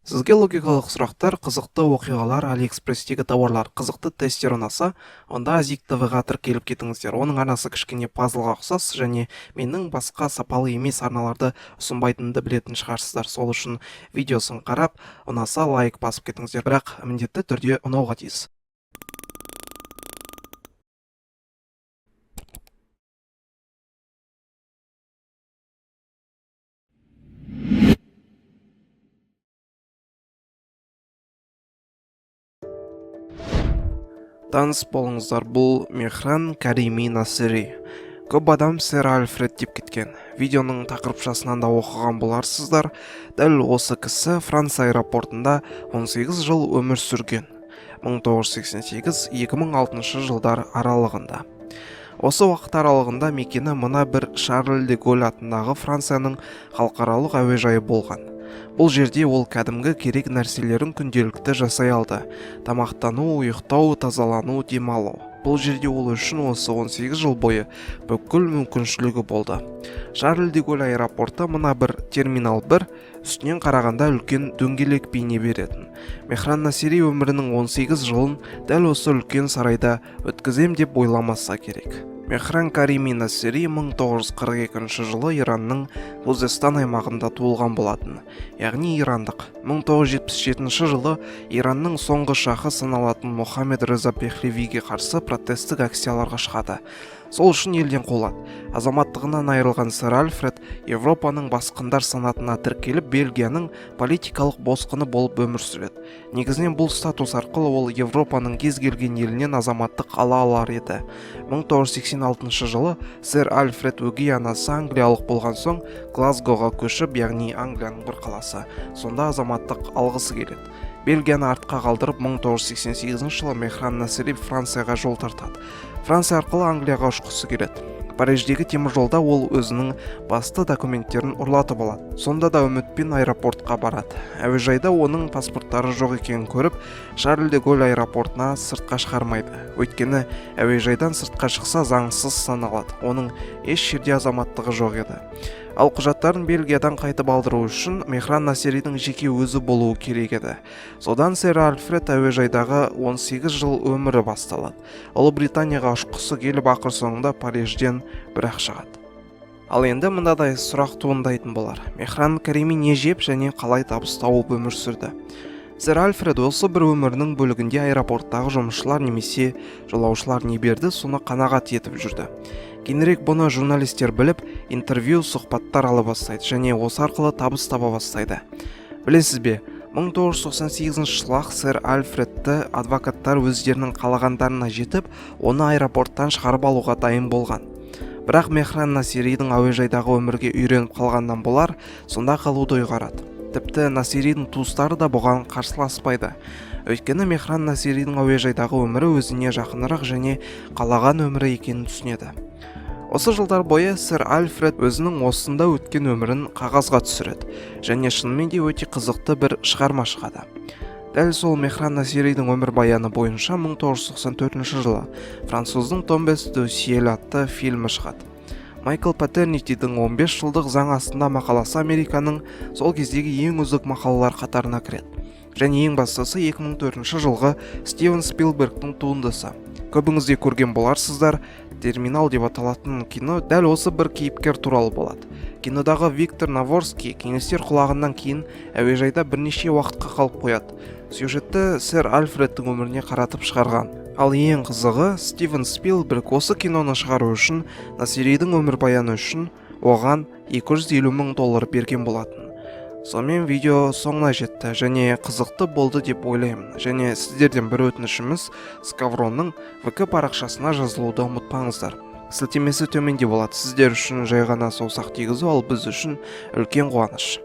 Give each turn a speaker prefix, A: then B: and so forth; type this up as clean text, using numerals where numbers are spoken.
A: Сізге логикалық сұрақтар, қызықты оқиғалар, Алиэкспресстегі тауарлар, қызықты тесттер ұнаса, онда Азик ТВ-ға тіркеліп кетіңіздер. Оның арнасы кішкене пазлға ұқсас, және менің басқа сапалы емес арналарды ұсынбайтынымды білетін шығарсыздар. Сол үшін видеосын қарап, ұнаса лайк басып кетіңіздер, бірақ міндетті түрде ұнауға тиіс. Таныс болыңыздар, бұл Мехран Карими Насери. Көп адам сэр Альфред деп кеткен. Видеоның тақырыпшасынан да оқыған боларсыздар. Дәл осы кісі Франция аэропортында 18 жыл өмір сүрген. 1988-2006 жылдар аралығында. Осы уақыт аралығында мекені мына бір Шарль де Голль атындағы Францияның халықаралық әуежайы болған. Бұл жерде ол кәдімгі керек нәрселерін күнделікті жасай алды. Тамақтану, ұйықтау, тазалану, демалу. Бұл жерде ол үшін осы 18 жыл бойы бүкіл мүмкіншілігі болды. Шарль де Голль аэропорты мына бір терминал 1, үстінен қарағанда үлкен дөңгелек бейне беретін. Мехран Насери өмірінің 18 жылын дәл осы үлкен сарайда өткізем деп ойламаса керек. Мехран Карими Насери 1942 жылы Иранның Хузестан аймағында туылған болатын, яғни ирандық. 1977 жылы Иранның соңғы шахы саналатын Мохаммед Реза Пехлевиге қарсы протесттік акцияларға шығады. Сол үшін елден қуылады. Азаматтығынан айырылған сэр Альфред Европаның басқындар санатына тіркеліп, Бельгияның политикалық босқыны болып өмір сүреді. Негізінен бұл статус арқылы ол Европаның кез келген елінен азаматтық ала алар еді. 1986 жылы сэр Альфред өгей анасы англиялық болған соң Глазгоға көшіп, яғни Англияның бір қаласы. Сонда азаматтық алғысы келеді. Бельгияны артқа қалдырып, 1988 жылы Мехран Насери Францияға жол тартады. Франция арқылы Англияға ұшқысы келеді. Париждегі теміржолда ол өзінің басты документтерін ұрлатып алады. Сонда да үмітпен аэропортқа барады. Әуежайда оның паспорттары жоқ екенін көріп, Шарль де Голль аэропортына сыртқа шығармайды. Өйткені әуежайдан сыртқа шықса заңсыз саналады. Оның еш жерде азаматтығы жоқ еді. Ал құжаттарын Бельгиядан қайтып алдыру үшін Мехран Насеридің жеке өзі болуы керек еді. Содан сэр Альфред әуежайдағы 18 жыл өмірі басталады. Ұлыбританияға ұшқысы келіп, ақыр соңында Парижден бір-ақ шығады. Ал енді мынадай сұрақ туындайтын болар. Мехран Карими не жеп және қалай табыс тауып өмір сүрді? Сэр Альфред осы бір өмірінің бөлігінде аэропорттағы жұмысшылар немесе жолаушылар не берді, соны қанағат етіп жүрді. Кейінірек бұны журналистер біліп, интервью, сұхбаттар ала бастайды және осы арқылы табыс таба бастайды. Білесіз бе, 1998 жылы сэр Альфредті адвокаттар өздерінің қалағандарына жетіп, оны аэропорттан шығарып алуға дайын болған. Бірақ Мехран Насеридің әуежайдағы өмірге үйреніп қалғаннан болар, сонда қалуды ұйғарады. Тіпті Насеридің туыстары да бұған қарсыласпайды. Өйткені Мехран Насеридің әуежайдағы өмірі өзіне жақынырақ және қалаған өмірі екенін түсінеді. Осы жылдар бойы сэр Альфред өзінің осында өткен өмірін қағазға түсіреді және шынымен де өте қызықты бір шығарма шығады. Дәл сол Мехран Насеридің өмір баяны бойынша 1994 жылы француздың Томбес де Сиель атты фильмі шығады. Майкл Патернитидің 15 жылдық заң астында мақаласы Американың сол кездегі ең үздік мақалалар қатарына кіреді. Және ең бастысы 2004 жылғы Стивен Спилбергтің туындысы. Көбіңізде көрген боларсыздар, терминал деп аталатын кино дәл осы бір кейіпкер туралы болады. Кинодағы Виктор Наворский кеңестер құлағынан кейін әуежайда бірнеше уақытқа қалып қояды. Сюжетті сэр Альфредтің өміріне қаратып шығарған. Ал ең қызығы, Стивен Спилберг осы киноны шығару үшін Насеридің өмірбаяны үшін оған $250,000 берген болатын. Сонымен видео соңына жетті және қызықты болды деп ойлаймын. Және сіздерден бір өтінішіміз, Скавронның ВК парақшасына жазылуды ұмытпаңыздар. Сілтемесі төменде болады. Сіздер үшін жай ғана саусақ тигізу, ал біз үшін үлкен қуаныш.